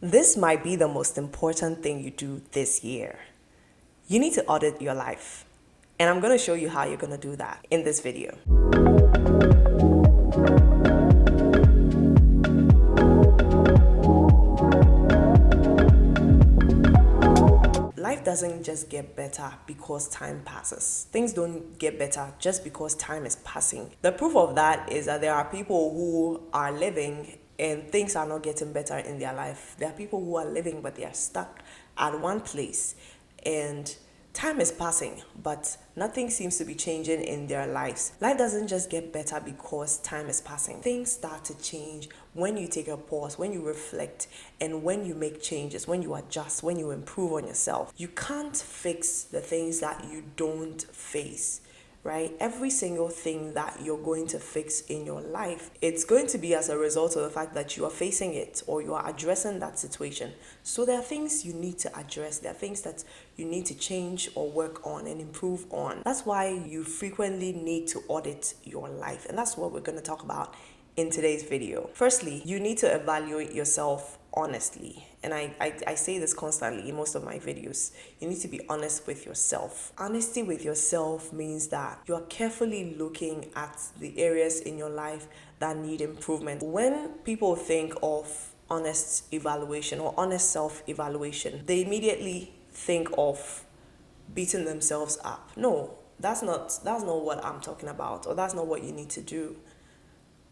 This might be the most important thing you do this year. You need to audit your life. And I'm going to show you how you're going to do that in this video. Life doesn't just get better because time passes. Things don't get better just because time is passing. The proof of that is that there are people who are living and things are not getting better in their life. There are people who are living but they are stuck at one place and time is passing, but nothing seems to be changing in their lives. Life doesn't just get better because time is passing. Things start to change when you take a pause, when you reflect, and when you make changes, when you adjust, when you improve on yourself. You can't fix the things that you don't face. Right? Every single thing that you're going to fix in your life, it's going to be as a result of the fact that you are facing it or you are addressing that situation. So there are things you need to address. There are things that you need to change or work on and improve on. That's why you frequently need to audit your life. And that's what we're going to talk about in today's video. Firstly, you need to evaluate yourself honestly. And I say this constantly in most of my videos. You need to be honest with yourself. Honesty with yourself means that you are carefully looking at the areas in your life that need improvement. When people think of honest evaluation or honest self-evaluation, they immediately think of beating themselves up. No, that's not what I'm talking about, or that's not what you need to do.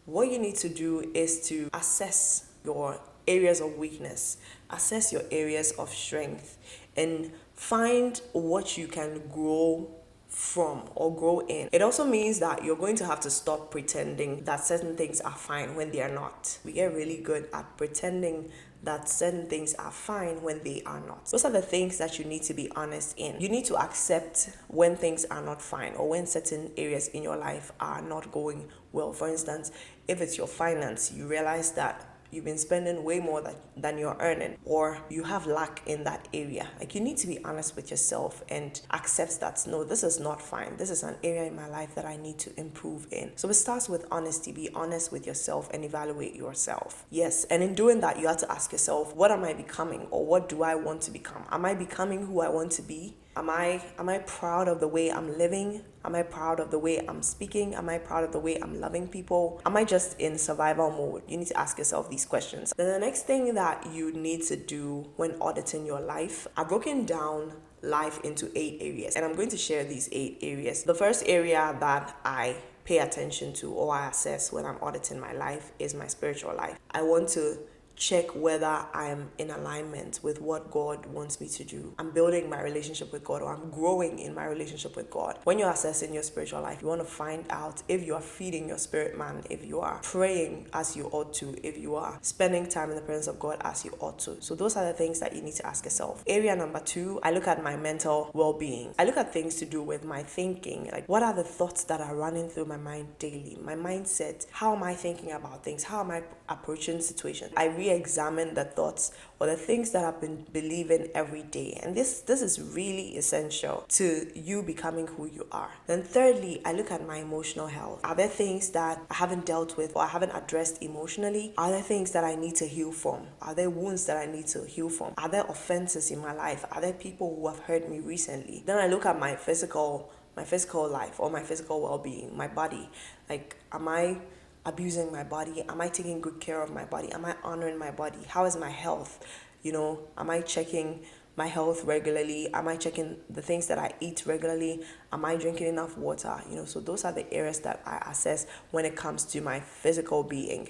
What you need to do is to assess your areas of weakness, assess your areas of strength, and find what you can grow from or grow in. It also means that you're going to have to stop pretending that certain things are fine when they are not. We get really good at pretending that certain things are fine when they are not. Those are the things that you need to be honest in. You need to accept when things are not fine or when certain areas in your life are not going well. For instance, if it's your finance, you realize that you've been spending way more than you're earning, or you have lack in that area. Like, you need to be honest with yourself and accept that, no, this is not fine. This is an area in my life that I need to improve in. So it starts with honesty. Be honest with yourself and evaluate yourself. Yes, and in doing that, you have to ask yourself, what am I becoming, or what do I want to become? Am I becoming who I want to be? Am I proud of the way I'm living? Am I proud of the way I'm speaking? Am I proud of the way I'm loving people? Am I just in survival mode? You need to ask yourself these questions. Then the next thing that you need to do when auditing your life, I've broken down life into 8 areas, and I'm going to share these 8 areas. The first area that I pay attention to or I assess when I'm auditing my life is my spiritual life. I want to check whether I'm in alignment with what God wants me to do. I'm building my relationship with God, or I'm growing in my relationship with God. When you're assessing your spiritual life, you want to find out if you are feeding your spirit man, if you are praying as you ought to, if you are spending time in the presence of God as you ought to. So those are the things that you need to ask yourself. Area number 2, I look at my mental well-being. I look at things to do with my thinking. Like, what are the thoughts that are running through my mind daily? My mindset. How am I thinking about things? How am I approaching situations? I re-examine the thoughts or the things that I've been believing every day. And this is really essential to you becoming who you are. Then thirdly, I look at my emotional health. Are there things that I haven't dealt with or I haven't addressed emotionally? Are there things that I need to heal from? Are there wounds that I need to heal from? Are there offenses in my life? Are there people who have hurt me recently? Then I look at my physical life or my physical well-being, my body. Like, am I abusing my body? Am I taking good care of my body? Am I honoring my body? How is my health? Am I checking my health regularly? Am I checking the things that I eat regularly? Am I drinking enough water? So those are the areas that I assess when it comes to my physical being.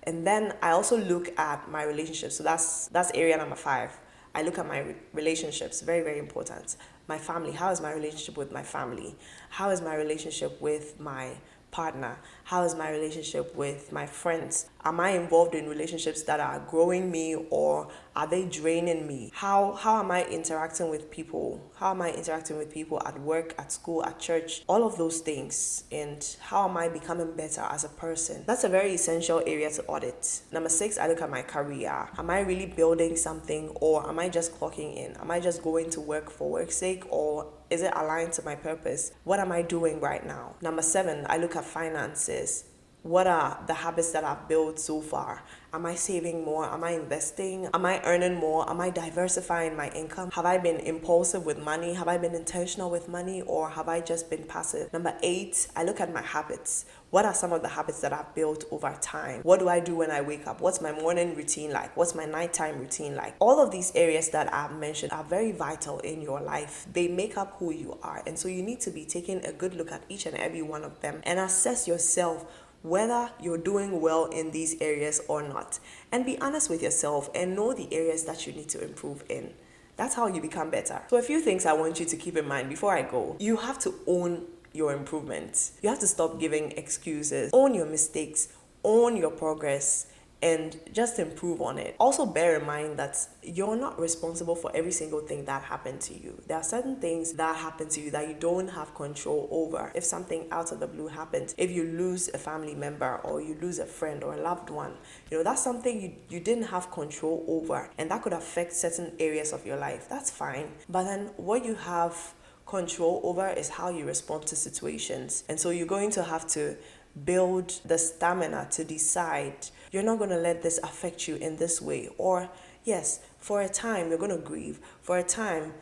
And then I also look at my relationships. So that's area number 5. I look at my relationships, very, very important. My family, how is my relationship with my family? How is my relationship with my partner? How is my relationship with my friends? Am I involved in relationships that are growing me, or are they draining me? How am I interacting with people? How am I interacting with people at work, at school, at church? All of those things. And how am I becoming better as a person? That's a very essential area to audit. Number 6, I look at my career. Am I really building something, or am I just clocking in? Am I just going to work for work's sake, or is it aligned to my purpose? What am I doing right now? Number 7, I look at finances. What are the habits that I've built so far? Am I saving more? Am I investing? Am I earning more? Am I diversifying my income? Have I been impulsive with money? Have I been intentional with money? Or have I just been passive? Number 8, I look at my habits. What are some of the habits that I've built over time? What do I do when I wake up? What's my morning routine like? What's my nighttime routine like? All of these areas that I've mentioned are very vital in your life. They make up who you are. And so you need to be taking a good look at each and every one of them and assess yourself whether you're doing well in these areas or not. And be honest with yourself and know the areas that you need to improve in. That's how you become better. So a few things I want you to keep in mind before I go. You have to own your improvements. You have to stop giving excuses. Own your mistakes. Own your progress. And just improve on it. Also bear in mind that you're not responsible for every single thing that happened to you. There are certain things that happen to you that you don't have control over. If something out of the blue happens, if you lose a family member or you lose a friend or a loved one, that's something you didn't have control over, and that could affect certain areas of your life. That's fine. But then what you have control over is how you respond to situations. And so you're going to have to build the stamina to decide you're not going to let this affect you in this way. Or yes, for a time you're going to grieve. For a time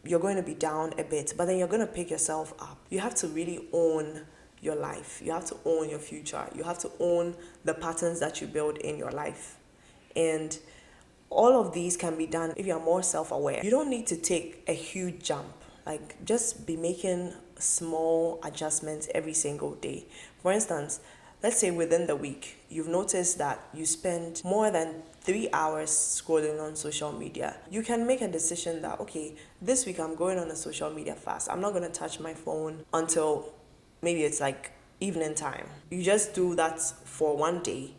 you're going to be down a bit, but then you're going to pick yourself up. You have to really own your life. You have to own your future. You have to own the patterns that you build in your life. And all of these can be done if you're more self-aware. You don't need to take a huge jump. Like, just be making small adjustments every single day. For instance, let's say within the week, you've noticed that you spend more than 3 hours scrolling on social media. You can make a decision that, okay, this week I'm going on a social media fast. I'm not going to touch my phone until maybe it's like evening time. You just do that for one day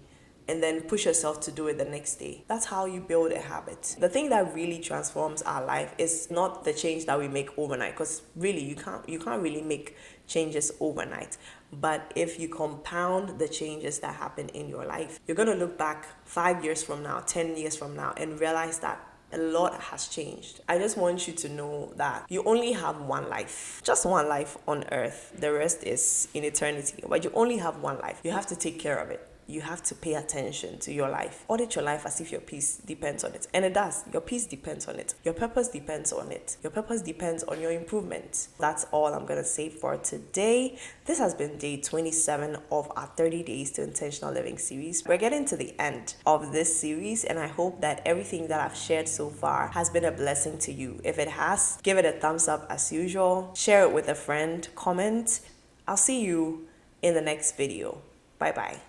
and then push yourself to do it the next day. That's how you build a habit. The thing that really transforms our life is not the change that we make overnight, because really you can't really make changes overnight. But if you compound the changes that happen in your life, you're going to look back 5 years from now, 10 years from now, and realize that a lot has changed. I just want you to know that you only have one life, just one life on earth. The rest is in eternity, but you only have one life. You have to take care of it. You have to pay attention to your life. Audit your life as if your peace depends on it. And it does. Your peace depends on it. Your purpose depends on it. Your purpose depends on your improvement. That's all I'm going to say for today. This has been day 27 of our 30 Days to Intentional Living series. We're getting to the end of this series, and I hope that everything that I've shared so far has been a blessing to you. If it has, give it a thumbs up as usual. Share it with a friend. Comment. I'll see you in the next video. Bye-bye.